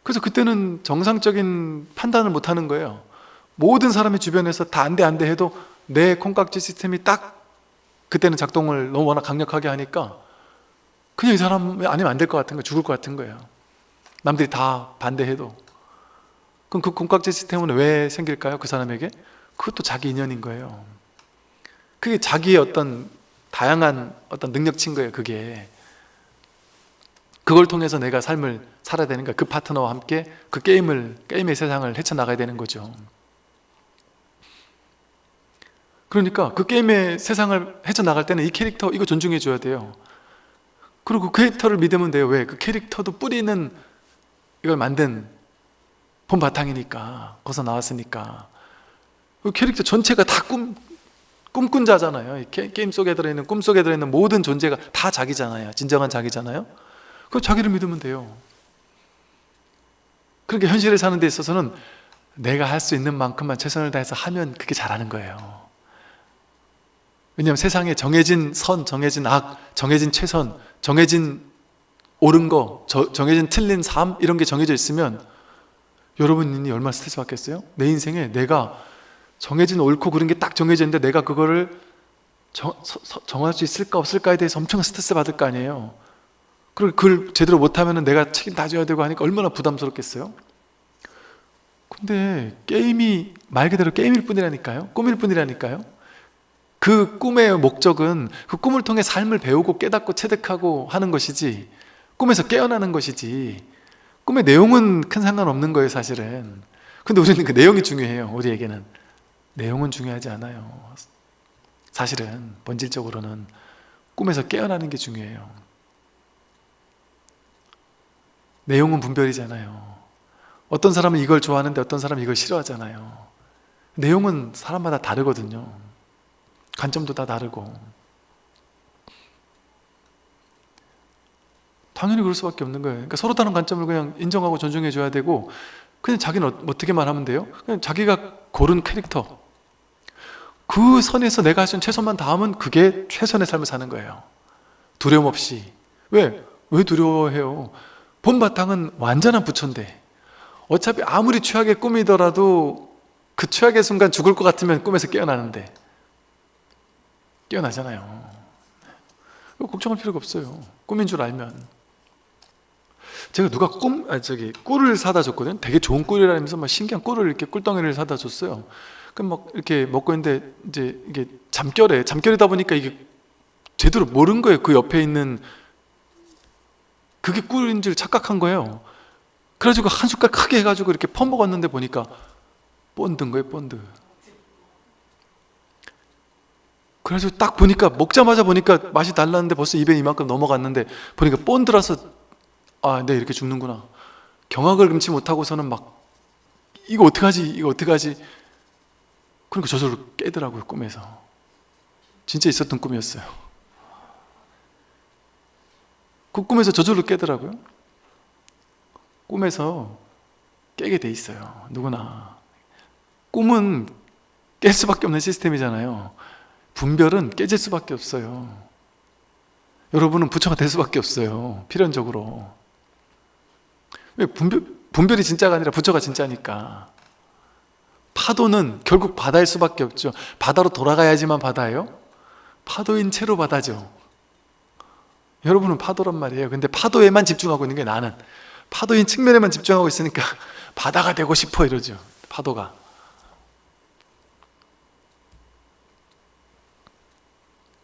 그래서 그때는 정상적인 판단을 못 하는 거예요. 모든 사람이 주변에서 다 안 돼 안 돼 해도 내 콩깍지 시스템이 딱 그때는 작동을 너무 워낙 강력하게 하니까 그냥 이 사람 아니면 안 될 것 같은 거예요. 죽을 것 같은 거예요. 남들이 다 반대해도. 그럼 그 콩깍지 시스템은 왜 생길까요? 그 사람에게? 그것도 자기 인연인 거예요. 그게 자기의 어떤 다양한 어떤 능력치인 거예요. 그걸 통해서 내가 삶을 살아야 되는 거야. 그 파트너와 함께 그 게임의 세상을 헤쳐나가야 되는 거죠. 그러니까 그 게임의 세상을 헤쳐나갈 때는 이 캐릭터 이거 존중해 줘야 돼요. 그리고 그 캐릭터를 믿으면 돼요. 왜? 그 캐릭터도 뿌리는 이걸 만든 본 바탕이니까, 거기서 나왔으니까. 그 캐릭터 전체가 다 꿈꾼 자잖아요. 게임 속에 들어있는, 꿈 속에 들어있는 모든 존재가 다 자기잖아요. 진정한 자기잖아요. 그 자기를 믿으면 돼요. 그러니까 현실에 사는 데 있어서는 내가 할 수 있는 만큼만 최선을 다해서 하면 그게 잘하는 거예요. 왜냐하면 세상에 정해진 선, 정해진 악, 정해진 최선, 정해진 옳은 거, 정해진 틀린 삶, 이런 게 정해져 있으면 여러분이 얼마나 스트레스 받겠어요? 내 인생에 내가 정해진 옳고 그른 게 딱 정해져 있는데 내가 그거를 정할 수 있을까 없을까에 대해서 엄청 스트레스 받을 거 아니에요. 그리고 그걸 제대로 못하면 내가 책임 다 져야 되고 하니까 얼마나 부담스럽겠어요? 근데 게임이 말 그대로 게임일 뿐이라니까요. 꿈일 뿐이라니까요. 그 꿈의 목적은 그 꿈을 통해 삶을 배우고 깨닫고 체득하고 하는 것이지, 꿈에서 깨어나는 것이지, 꿈의 내용은 큰 상관없는 거예요, 사실은. 근데 우리는 그 내용이 중요해요. 우리에게는 내용은 중요하지 않아요. 사실은 본질적으로는 꿈에서 깨어나는 게 중요해요. 내용은 분별이잖아요. 어떤 사람은 이걸 좋아하는데 어떤 사람은 이걸 싫어하잖아요. 내용은 사람마다 다르거든요. 관점도 다 다르고. 당연히 그럴 수밖에 없는 거예요. 그러니까 서로 다른 관점을 그냥 인정하고 존중해 줘야 되고, 그냥 자기는 어떻게만 하면 돼요? 그냥 자기가 고른 캐릭터, 그 선에서 내가 할 수 있는 최선만 다하면 그게 최선의 삶을 사는 거예요. 두려움 없이. 왜 두려워해요? 본 바탕은 완전한 부처인데, 어차피 아무리 최악의 꿈이더라도 그 최악의 순간 죽을 것 같으면 꿈에서 깨어나는데, 깨어나잖아요. 걱정할 필요가 없어요. 꿈인 줄 알면. 제가 누가 꿀을 사다 줬거든요. 되게 좋은 꿀이라면서 막 신기한 꿀을 이렇게 꿀덩이를 사다 줬어요. 그럼 막 이렇게 먹고 있는데 이제 이게 잠결이다 보니까 이게 제대로 모른 거예요. 그 옆에 있는 그게 꿀인 줄 착각한 거예요. 그래가지고 한 숟갈 크게 해가지고 이렇게 퍼먹었는데 보니까 본드인 거예요, 본드. 그래서 딱 보니까, 먹자마자 보니까 맛이 달랐는데 벌써 입에 이만큼 넘어갔는데 보니까 본드라서 네, 이렇게 죽는구나. 경악을 금치 못하고서는 막 이거 어떡하지? 그러니까 저절로 깨더라고요, 꿈에서. 진짜 있었던 꿈이었어요. 그 꿈에서 저절로 깨더라고요. 꿈에서 깨게 돼 있어요, 누구나. 꿈은 깰 수밖에 없는 시스템이잖아요. 분별은 깨질 수밖에 없어요. 여러분은 부처가 될 수밖에 없어요, 필연적으로. 왜? 분별이 진짜가 아니라 부처가 진짜니까. 파도는 결국 바다일 수밖에 없죠. 바다로 돌아가야지만 바다예요? 파도인 채로 바다죠. 여러분은 파도란 말이에요. 근데 파도에만 집중하고 있는 게 나는 파도인 측면에만 집중하고 있으니까 바다가 되고 싶어 이러죠. 파도가.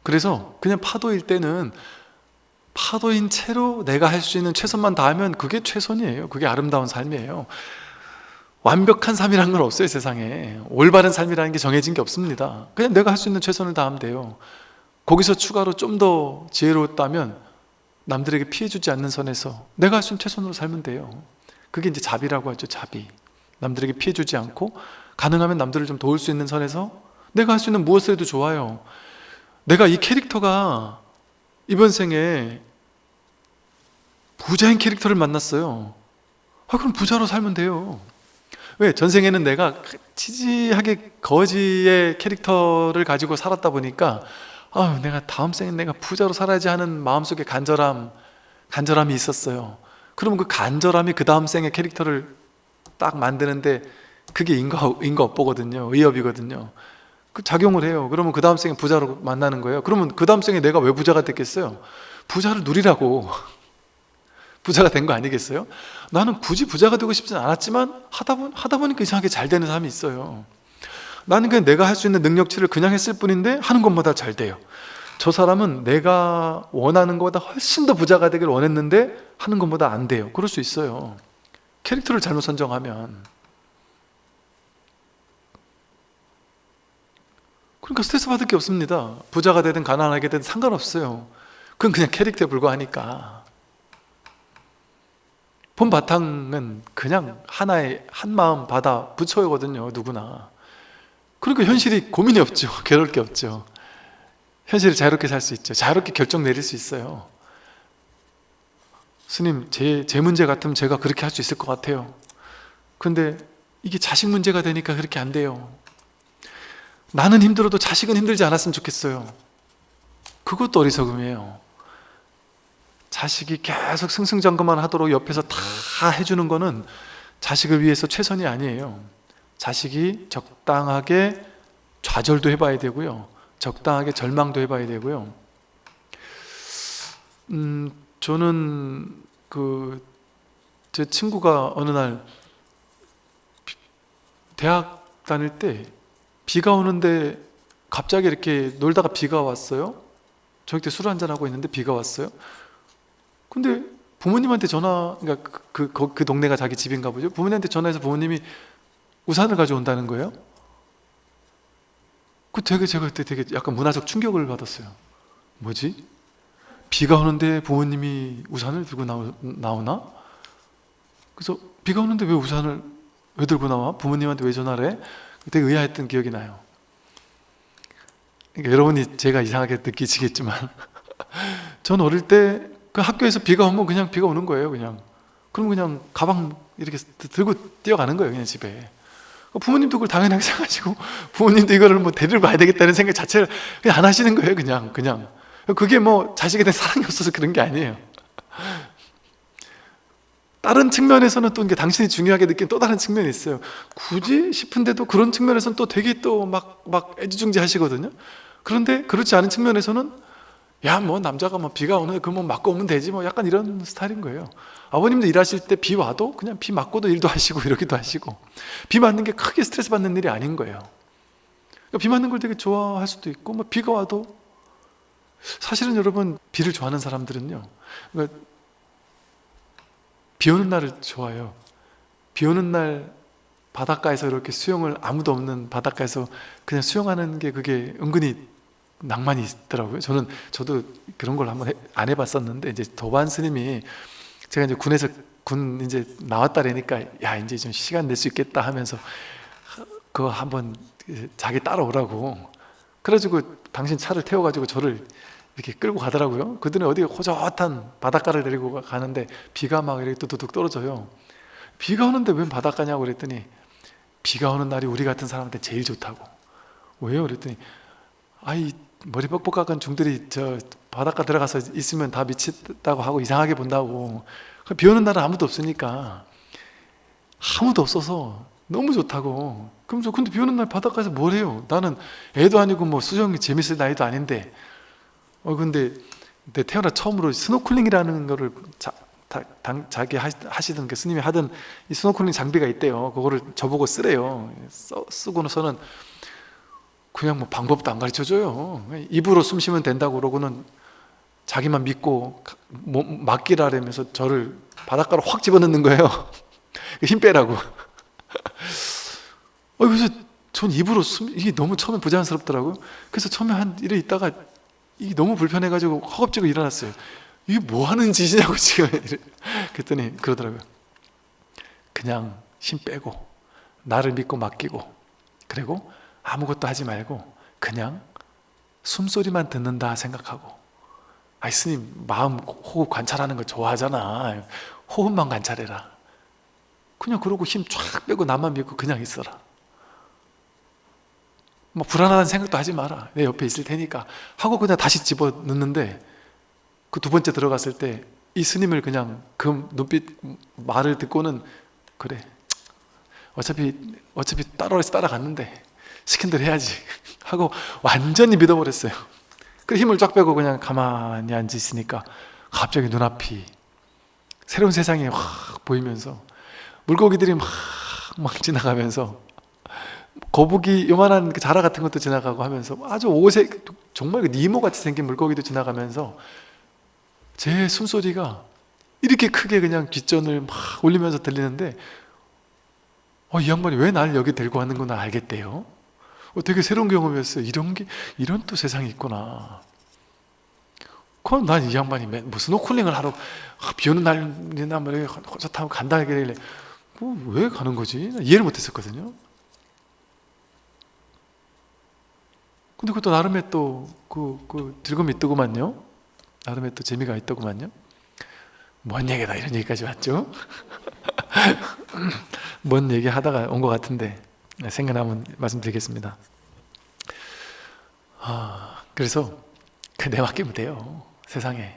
그래서 그냥 파도일 때는 파도인 채로 내가 할 수 있는 최선만 다하면 그게 최선이에요. 그게 아름다운 삶이에요. 완벽한 삶이라는 건 없어요. 세상에 올바른 삶이라는 게 정해진 게 없습니다. 그냥 내가 할 수 있는 최선을 다하면 돼요. 거기서 추가로 좀 더 지혜로웠다면 남들에게 피해주지 않는 선에서 내가 할 수 있는 최선으로 살면 돼요. 그게 이제 자비라고 하죠. 자비. 남들에게 피해주지 않고 가능하면 남들을 좀 도울 수 있는 선에서 내가 할 수 있는 무엇을 해도 좋아요. 내가 이 캐릭터가 이번 생에 부자인 캐릭터를 만났어요. 그럼 부자로 살면 돼요. 왜? 전생에는 내가 치지하게 거지의 캐릭터를 가지고 살았다 보니까 내가 다음 생엔 내가 부자로 살아야지 하는 마음속에 간절함이 있었어요. 그러면 그 간절함이 그 다음 생의 캐릭터를 딱 만드는데 그게 인과업보거든요. 의업이거든요. 그 작용을 해요. 그러면 그 다음 생에 부자로 만나는 거예요. 그러면 그 다음 생에 내가 왜 부자가 됐겠어요? 부자를 누리라고 부자가 된 거 아니겠어요? 나는 굳이 부자가 되고 싶진 않았지만 하다 보니까 이상하게 잘 되는 사람이 있어요. 나는 그냥 내가 할 수 있는 능력치를 그냥 했을 뿐인데 하는 것마다 잘 돼요. 저 사람은 내가 원하는 것보다 훨씬 더 부자가 되길 원했는데 하는 것보다 안 돼요. 그럴 수 있어요. 캐릭터를 잘못 선정하면. 그러니까 스트레스 받을 게 없습니다. 부자가 되든 가난하게 되든 상관없어요. 그건 그냥 캐릭터에 불과하니까. 본 바탕은 그냥 하나의 한마음 바다 부처이거든요. 누구나. 그러니까 현실이 고민이 없죠. 괴로울 게 없죠. 현실을 자유롭게 살 수 있죠. 자유롭게 결정 내릴 수 있어요. 스님, 제 문제 같으면 제가 그렇게 할 수 있을 것 같아요. 근데 이게 자식 문제가 되니까 그렇게 안 돼요. 나는 힘들어도 자식은 힘들지 않았으면 좋겠어요. 그것도 어리석음이에요. 자식이 계속 승승장구만 하도록 옆에서 다 해주는 거는 자식을 위해서 최선이 아니에요. 자식이 적당하게 좌절도 해봐야 되고요. 적당하게 절망도 해봐야 되고요. 저는 제 친구가 어느 날 대학 다닐 때 비가 오는데 갑자기 이렇게 놀다가 비가 왔어요. 저녁 때 술 한잔하고 있는데 비가 왔어요. 근데 부모님한테 그러니까 그 동네가 자기 집인가 보죠. 부모님한테 전화해서 부모님이 우산을 가져온다는 거예요. 제가 그때 되게 약간 문화적 충격을 받았어요. 뭐지? 비가 오는데 부모님이 우산을 들고 나오나? 그래서 비가 오는데 왜 우산을 왜 들고 나와? 부모님한테 왜 전화를 해? 되게 의아했던 기억이 나요. 그러니까 여러분이 제가 이상하게 느끼시겠지만 전 어릴 때 그 학교에서 비가 오면 그냥 비가 오는 거예요. 그럼 그냥 가방 이렇게 들고 뛰어가는 거예요. 그냥 집에. 부모님도 그걸 당연하게 생각하시고 부모님도 이거를 뭐 데리러 가야 되겠다는 생각 자체를 그냥 안 하시는 거예요. 그냥 그게 뭐 자식에 대한 사랑이 없어서 그런 게 아니에요. 다른 측면에서는 또 이게 당신이 중요하게 느낀 또 다른 측면이 있어요. 굳이 싶은데도 그런 측면에서는 또 되게 또 막 애지중지 하시거든요. 그런데 그렇지 않은 측면에서는 야, 뭐 남자가 뭐 비가 오는데 그거 뭐 맞고 오면 되지 뭐 약간 이런 스타일인 거예요. 아버님도 일하실 때 비 와도 그냥 비 맞고도 일도 하시고 이러기도 하시고 비 맞는 게 크게 스트레스 받는 일이 아닌 거예요. 그러니까 비 맞는 걸 되게 좋아할 수도 있고 뭐 비가 와도 사실은 여러분 비를 좋아하는 사람들은요. 그러니까 비 오는 날을 좋아해요. 비 오는 날 바닷가에서 이렇게 수영을 아무도 없는 바닷가에서 그냥 수영하는 게 그게 은근히 낭만이 있더라고요. 저도 그런 걸 한번 안 해봤었는데 이제 도반 스님이 제가 이제 군 이제 나왔다라니까 야 이제 좀 시간 낼 수 있겠다 하면서 그거 한번 자기 따라오라고 그래가지고 당신 차를 태워가지고 저를 이렇게 끌고 가더라고요. 그들은 어디 호젓한 바닷가를 데리고 가는데 비가 막 이렇게 뚜둑 떨어져요. 비가 오는데 웬 바닷가냐고 그랬더니 비가 오는 날이 우리 같은 사람한테 제일 좋다고. 왜요? 그랬더니 머리 뻑뻑한 중들이 저 바닷가 들어가서 있으면 다 미쳤다고 하고 이상하게 본다고. 비 오는 날은 아무도 없으니까 아무도 없어서 너무 좋다고. 그럼 저 근데 비 오는 날 바닷가에서 뭘 해요? 나는 애도 아니고 뭐 수영이 재밌을 나이도 아닌데 근데 내 태어나 처음으로 스노클링이라는 거를 자기 하시던 그 스님이 하던 이 스노클링 장비가 있대요. 그거를 저보고 쓰래요. 쓰고서는 그냥 뭐 방법도 안 가르쳐줘요. 입으로 숨 쉬면 된다고 그러고는 자기만 믿고 맡기라면서 저를 바닷가로 확 집어넣는 거예요. 힘 빼라고. 그래서 전 입으로 이게 너무 처음에 부자연스럽더라고요. 그래서 처음에 한 이래 있다가 이게 너무 불편해가지고 허겁지겁 일어났어요. 이게 뭐 하는 짓이냐고 지금. 그랬더니 그러더라고요. 그냥 힘 빼고 나를 믿고 맡기고 그리고 아무것도 하지 말고 그냥 숨소리만 듣는다 생각하고. 아이 스님 마음 호흡 관찰하는 거 좋아하잖아. 호흡만 관찰해라. 그냥 그러고 힘 쫙 빼고 나만 믿고 그냥 있어라. 뭐 불안한 생각도 하지 마라. 내 옆에 있을 테니까 하고 그냥 다시 집어넣는데 그 두 번째 들어갔을 때 이 스님을 그냥 그 눈빛 말을 듣고는 그래 어차피 따라갔는데 시킨 대로 해야지 하고 완전히 믿어버렸어요. 그 힘을 쫙 빼고 그냥 가만히 앉아 있으니까 갑자기 눈앞이 새로운 세상이 확 보이면서 물고기들이 막 지나가면서 거북이 요만한 그 자라 같은 것도 지나가고 하면서 아주 정말 그 니모같이 생긴 물고기도 지나가면서 제 숨소리가 이렇게 크게 그냥 귓전을 막 울리면서 들리는데 이 양반이 왜 날 여기 데리고 왔는구나 알겠대요. 되게 새로운 경험이었어요. 이런 또 세상이 있구나. 그럼 난 이 양반이 무슨 스노클링을 하러 비 오는 날이나 뭐 호차 타고 간다 하길래 왜 가는 거지? 이해를 못했었거든요. 근데 그것도 나름의 또 즐거움이 있더구만요. 나름의 또 재미가 있더구만요. 뭔 얘기다 이런 얘기까지 왔죠? 뭔 얘기 하다가 온 것 같은데 생각나면 말씀드리겠습니다. 그래서 내맡기면 돼요. 세상에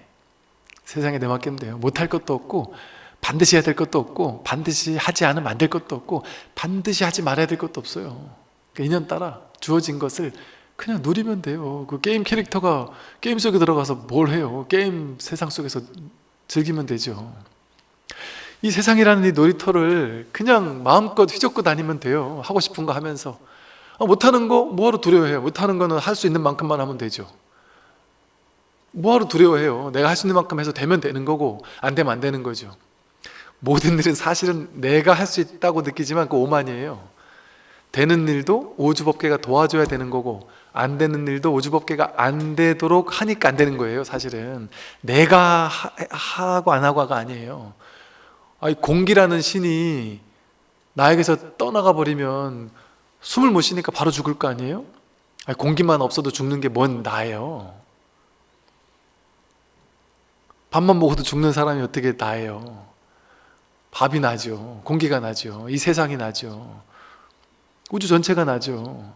내맡기면 돼요. 못할 것도 없고 반드시 해야 될 것도 없고 반드시 하지 않으면 안 될 것도 없고 반드시 하지 말아야 될 것도 없어요. 인연 따라 주어진 것을 그냥 누리면 돼요. 그 게임 캐릭터가 게임 속에 들어가서 뭘 해요? 게임 세상 속에서 즐기면 되죠. 이 세상이라는 이 놀이터를 그냥 마음껏 휘젓고 다니면 돼요. 하고 싶은 거 하면서. 못하는 거 뭐하러 두려워해요? 못하는 거는 할 수 있는 만큼만 하면 되죠. 뭐하러 두려워해요? 내가 할 수 있는 만큼 해서 되면 되는 거고 안 되면 안 되는 거죠. 모든 일은 사실은 내가 할 수 있다고 느끼지만 그 오만이에요. 되는 일도 오주법계가 도와줘야 되는 거고 안 되는 일도 오주법계가 안 되도록 하니까 안 되는 거예요. 사실은 내가 하고 안 하고가 아니에요. 공기라는 신이 나에게서 떠나가 버리면 숨을 못 쉬니까 바로 죽을 거 아니에요? 공기만 없어도 죽는 게 뭔 나예요? 밥만 먹어도 죽는 사람이 어떻게 나예요? 밥이 나죠. 공기가 나죠. 이 세상이 나죠. 우주 전체가 나죠.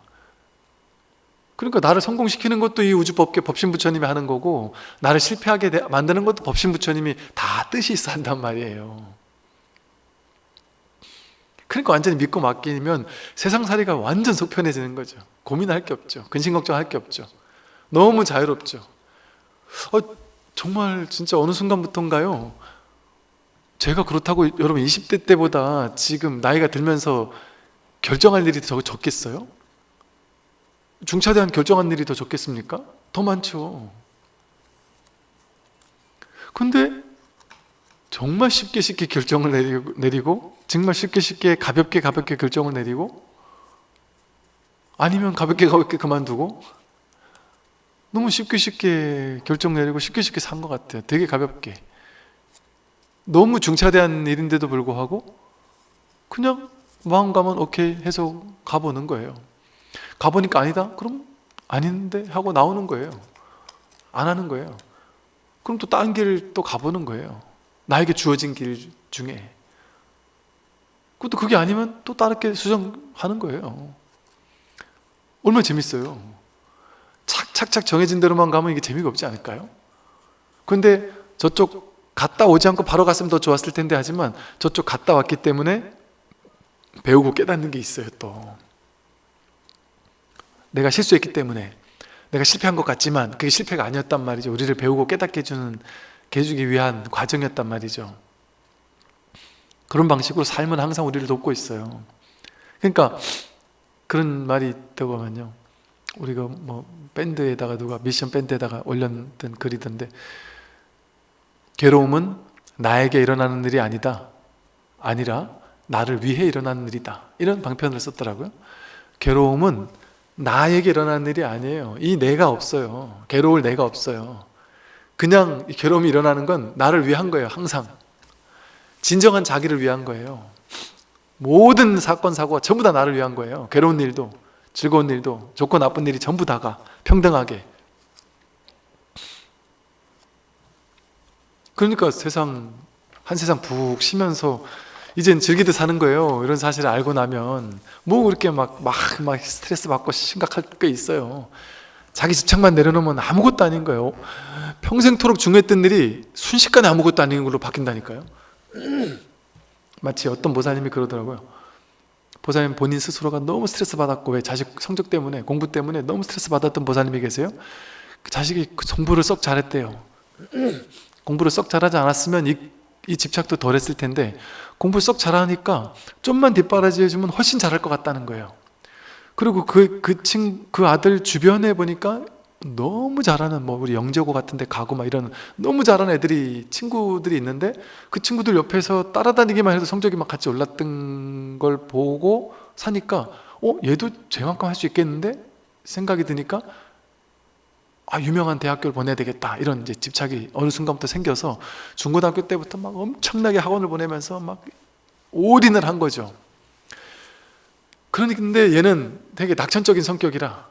그러니까 나를 성공시키는 것도 이 우주법계 법신부처님이 하는 거고 나를 실패하게 만드는 것도 법신부처님이 다 뜻이 있어 한단 말이에요. 그러니까 완전히 믿고 맡기면 세상살이가 완전 속편해지는 거죠. 고민할 게 없죠. 근심 걱정할 게 없죠. 너무 자유롭죠. 정말 진짜 어느 순간부터인가요? 제가 그렇다고 여러분 20대 때보다 지금 나이가 들면서 결정할 일이 더 적겠어요? 중차대한 결정한 일이 더 적겠습니까? 더 많죠. 근데 정말 쉽게 결정을 내리고 정말 쉽게 가볍게 결정을 내리고 아니면 가볍게 그만두고 너무 쉽게 결정 내리고 쉽게 산 것 같아요. 되게 가볍게. 너무 중차대한 일인데도 불구하고 그냥 마음 가면 오케이 해서 가보는 거예요. 가보니까 아니다? 그럼 아닌데 하고 나오는 거예요. 안 하는 거예요. 그럼 또 다른 길을 또 가보는 거예요. 나에게 주어진 길 중에. 그것도 그게 아니면 또 다르게 수정하는 거예요. 얼마나 재밌어요. 착착 정해진 대로만 가면 이게 재미가 없지 않을까요? 근데 저쪽 갔다 오지 않고 바로 갔으면 더 좋았을 텐데 하지만 저쪽 갔다 왔기 때문에 배우고 깨닫는 게 있어요 또. 내가 실수했기 때문에 내가 실패한 것 같지만 그게 실패가 아니었단 말이죠. 우리를 배우고 깨닫게 해주기 위한 과정이었단 말이죠. 그런 방식으로 삶은 항상 우리를 돕고 있어요. 그러니까 그런 말이 있다고 하면요, 우리가 뭐 밴드에다가 누가 미션 밴드에다가 올렸던 글이던데, 괴로움은 나에게 일어나는 일이 아니라 나를 위해 일어나는 일이다, 이런 방편을 썼더라고요. 괴로움은 나에게 일어나는 일이 아니에요. 이 내가 없어요. 괴로울 내가 없어요. 그냥 이 괴로움이 일어나는 건 나를 위한 거예요. 항상 진정한 자기를 위한 거예요. 모든 사건 사고가 전부 다 나를 위한 거예요. 괴로운 일도 즐거운 일도 좋고 나쁜 일이 전부 다가 평등하게. 그러니까 한 세상 푹 쉬면서 이젠 즐기듯 사는 거예요. 이런 사실을 알고 나면 뭐 그렇게 막 스트레스 받고 심각할 게 있어요. 자기 집착만 내려놓으면 아무것도 아닌 거예요. 평생토록 중요했던 일이 순식간에 아무것도 아닌 걸로 바뀐다니까요. 마치 어떤 보살님이 그러더라고요. 보살님 본인 스스로가 너무 스트레스 받았고, 왜 자식 성적 때문에, 공부 때문에 너무 스트레스 받았던 보살님이 계세요. 그 자식이 공부를 썩 잘했대요. 공부를 썩 잘하지 않았으면 이 집착도 덜 했을 텐데, 공부를 썩 잘하니까 좀만 뒷바라지 해주면 훨씬 잘할 것 같다는 거예요. 그리고 그 아들 주변에 보니까 너무 잘하는, 뭐 우리 영재고 같은 데 가고 막 이런 너무 잘하는 친구들이 있는데, 그 친구들 옆에서 따라다니기만 해도 성적이 막 같이 올랐던 걸 보고 사니까 얘도 쟤만큼 할 수 있겠는데 생각이 드니까, 유명한 대학교를 보내야 되겠다, 이런 이제 집착이 어느 순간부터 생겨서 중고등학교 때부터 막 엄청나게 학원을 보내면서 막 올인을 한 거죠. 그런데 얘는 되게 낙천적인 성격이라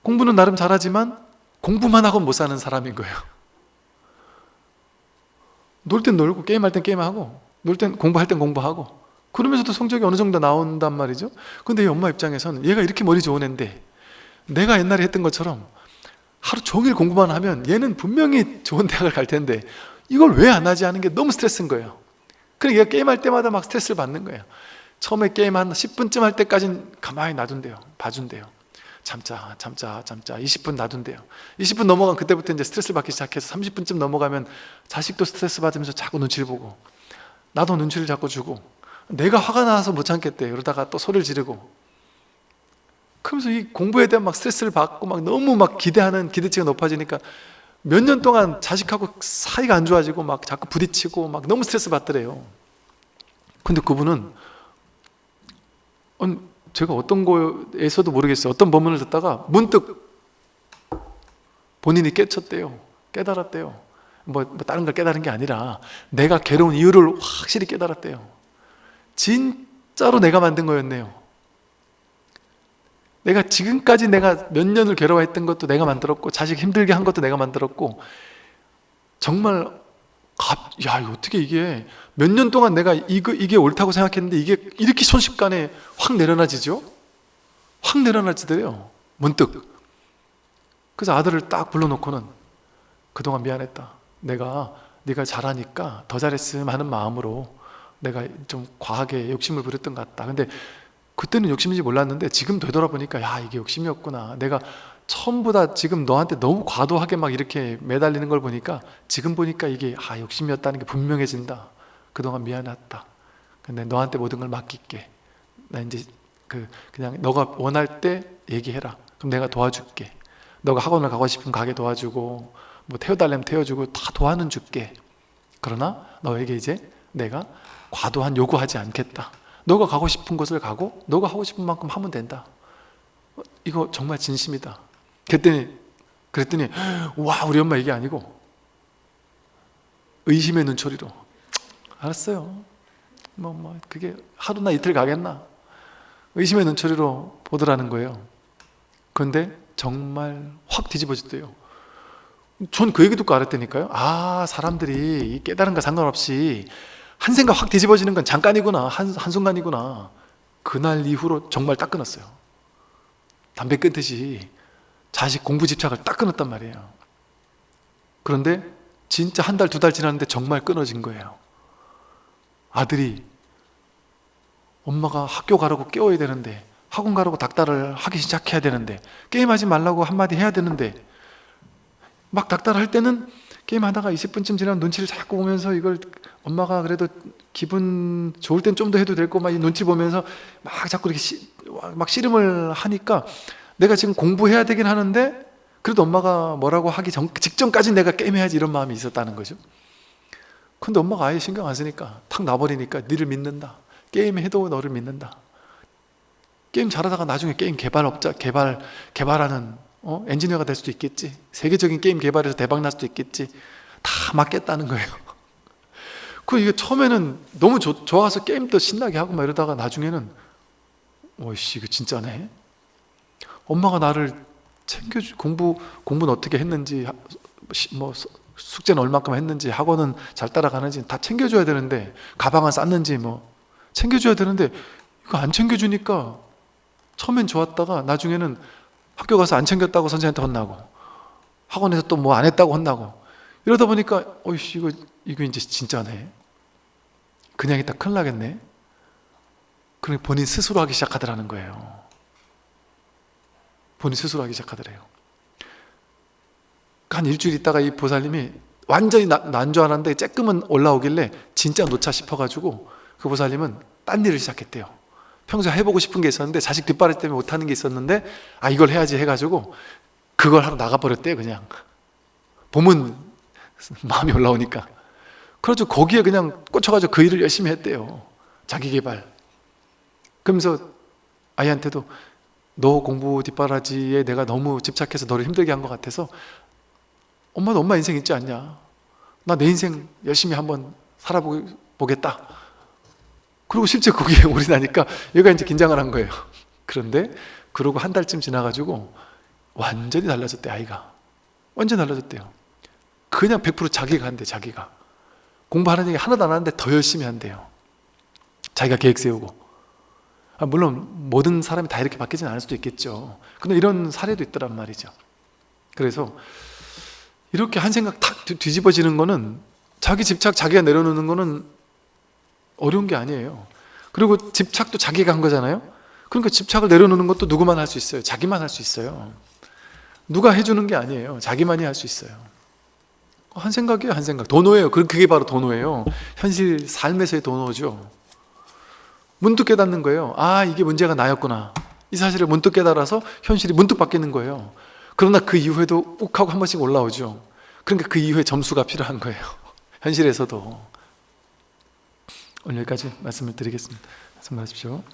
공부는 나름 잘하지만 공부만 하고 못 사는 사람인 거예요. 놀 땐 놀고 게임할 땐 게임하고 공부할 땐 공부하고, 그러면서도 성적이 어느 정도 나온단 말이죠. 근데 이 엄마 입장에서는 얘가 이렇게 머리 좋은 애인데, 내가 옛날에 했던 것처럼 하루 종일 공부만 하면 얘는 분명히 좋은 대학을 갈 텐데 이걸 왜 안 하지 하는 게 너무 스트레스인 거예요. 그러니까 얘가 게임할 때마다 막 스트레스를 받는 거예요. 처음에 게임 한 10분쯤 할 때까지는 가만히 놔둔대요. 봐준대요. 참자 20분 놔둔대요. 20분 넘어가면 그때부터 이제 스트레스를 받기 시작해서 30분쯤 넘어가면 자식도 스트레스 받으면서 자꾸 눈치를 보고, 나도 눈치를 자꾸 주고, 내가 화가 나서 못 참겠대. 그러다가 또 소리를 지르고, 그러면서 이 공부에 대한 막 스트레스를 받고 막 너무 막 기대치가 높아지니까 몇 년 동안 자식하고 사이가 안 좋아지고 막 자꾸 부딪히고 막 너무 스트레스 받더래요. 근데 그분은 제가 어떤 거에서도 모르겠어요. 어떤 법문을 듣다가 문득 본인이 깨달았대요. 뭐 다른 걸 깨달은 게 아니라 내가 괴로운 이유를 확실히 깨달았대요. 진짜로 내가 만든 거였네요. 지금까지 내가 몇 년을 괴로워했던 것도 내가 만들었고, 자식 힘들게 한 것도 내가 만들었고, 정말 이거 어떻게 이게 몇 년 동안 내가 이게 옳다고 생각했는데 이게 이렇게 순식간에 확 내려놔지죠? 확 내려놔지더래요, 문득. 그래서 아들을 딱 불러놓고는, 그동안 미안했다. 네가 잘하니까 더 잘했으면 하는 마음으로 내가 좀 과하게 욕심을 부렸던 것 같다. 근데 그때는 욕심인지 몰랐는데 지금 되돌아보니까 이게 욕심이었구나. 내가 처음보다 지금 너한테 너무 과도하게 막 이렇게 매달리는 걸 보니까, 지금 보니까 이게 욕심이었다는 게 분명해진다. 그동안 미안했다. 근데 너한테 모든 걸 맡길게. 나 이제 그냥 너가 원할 때 얘기해라. 그럼 내가 도와줄게. 너가 학원을 가고 싶으면 가게 도와주고, 뭐 태워달라면 태워주고 다 도와는 줄게. 그러나 너에게 이제 내가 과도한 요구하지 않겠다. 너가 가고 싶은 곳을 가고 너가 하고 싶은 만큼 하면 된다. 이거 정말 진심이다. 그랬더니 와, 우리 엄마 이게 아니고 의심의 눈초리로, 알았어요, 그게 하루나 이틀 가겠나, 의심의 눈초리로 보더라는 거예요. 그런데 정말 확 뒤집어졌대요. 전 그 얘기 듣고 알았다니까요. 사람들이 깨달은 거 상관없이 한 생각 확 뒤집어지는 건 잠깐이구나, 한순간이구나. 그날 이후로 정말 딱 끊었어요. 담배 끊듯이 자식 공부 집착을 딱 끊었단 말이에요. 그런데 진짜 한 달, 두 달 지났는데 정말 끊어진 거예요. 아들이 엄마가 학교 가라고 깨워야 되는데 학원 가라고 닥달을 하기 시작해야 되는데, 게임하지 말라고 한마디 해야 되는데, 막 닥달할 때는 게임하다가 20분쯤 지나면 눈치를 자꾸 보면서, 이걸 엄마가 그래도 기분 좋을 땐 좀 더 해도 될 거 막 이 눈치 보면서 막 자꾸 이렇게 막 씨름을 하니까, 내가 지금 공부해야 되긴 하는데 그래도 엄마가 뭐라고 하기 직전까지 내가 게임해야지, 이런 마음이 있었다는 거죠. 근데 엄마가 아예 신경 안 쓰니까 탁 놔버리니까, 니를 믿는다, 게임해도 너를 믿는다, 게임 잘하다가 나중에 게임 개발업자, 개발하는 엔지니어가 될 수도 있겠지, 세계적인 게임 개발해서 대박 날 수도 있겠지, 다 맞겠다는 거예요. 이게 처음에는 너무 좋아서 게임도 신나게 하고 막 이러다가, 나중에는 오이씨 이거 진짜네, 엄마가 나를 챙겨주, 공부는 어떻게 했는지, 뭐 숙제는 얼마큼 했는지, 학원은 잘 따라가는지 다 챙겨줘야 되는데, 가방은 쌌는지 뭐 챙겨줘야 되는데, 이거 안 챙겨주니까 처음엔 좋았다가 나중에는 학교 가서 안 챙겼다고 선생님한테 혼나고, 학원에서 또 뭐 안 했다고 혼나고, 이러다 보니까 어이씨 이거 이제 진짜네, 그냥 있다 큰일 나겠네. 그러니 본인 스스로 하기 시작하더라는 거예요. 본인 스스로 하기 시작하더래요. 한 일주일 있다가 이 보살님이 완전히 난 줄 알았는데 쬐끔은 올라오길래 진짜 놓자 싶어가지고, 그 보살님은 딴 일을 시작했대요. 평소에 해보고 싶은 게 있었는데, 자식 뒷바라지 때문에 못하는 게 있었는데, 이걸 해야지 해가지고 그걸 하러 나가버렸대요. 그냥 봄은 마음이 올라오니까. 그래서 거기에 그냥 꽂혀가지고 그 일을 열심히 했대요. 자기개발. 그러면서 아이한테도, 너 공부 뒷바라지에 내가 너무 집착해서 너를 힘들게 한 것 같아서, 엄마도 엄마 인생 있지 않냐, 나 내 인생 열심히 한번 살아보겠다. 그리고 실제 거기에 올인하니까 얘가 이제 긴장을 한 거예요. 그런데 그러고 한 달쯤 지나가지고 완전히 달라졌대. 아이가 완전히 달라졌대요. 그냥 100% 자기가 한대. 자기가 공부하는 얘기 하나도 안 하는데 더 열심히 한대요. 자기가 계획 세우고. 물론 모든 사람이 다 이렇게 바뀌지는 않을 수도 있겠죠. 근데 이런 사례도 있더란 말이죠. 그래서 이렇게 한 생각 탁 뒤집어지는 거는, 자기 집착 자기가 내려놓는 거는 어려운 게 아니에요. 그리고 집착도 자기가 한 거잖아요. 그러니까 집착을 내려놓는 것도 누구만 할 수 있어요. 자기만 할 수 있어요. 누가 해주는 게 아니에요. 자기만이 할 수 있어요. 한 생각이에요. 한 생각. 도노예요. 그게 바로 도노예요. 현실 삶에서의 도노죠. 문득 깨닫는 거예요. 이게 문제가 나였구나, 이 사실을 문득 깨달아서 현실이 문득 바뀌는 거예요. 그러나 그 이후에도 욱하고 한 번씩 올라오죠. 그러니까 그 이후에 점수가 필요한 거예요. 현실에서도. 오늘 여기까지 말씀을 드리겠습니다. 말씀하십시오.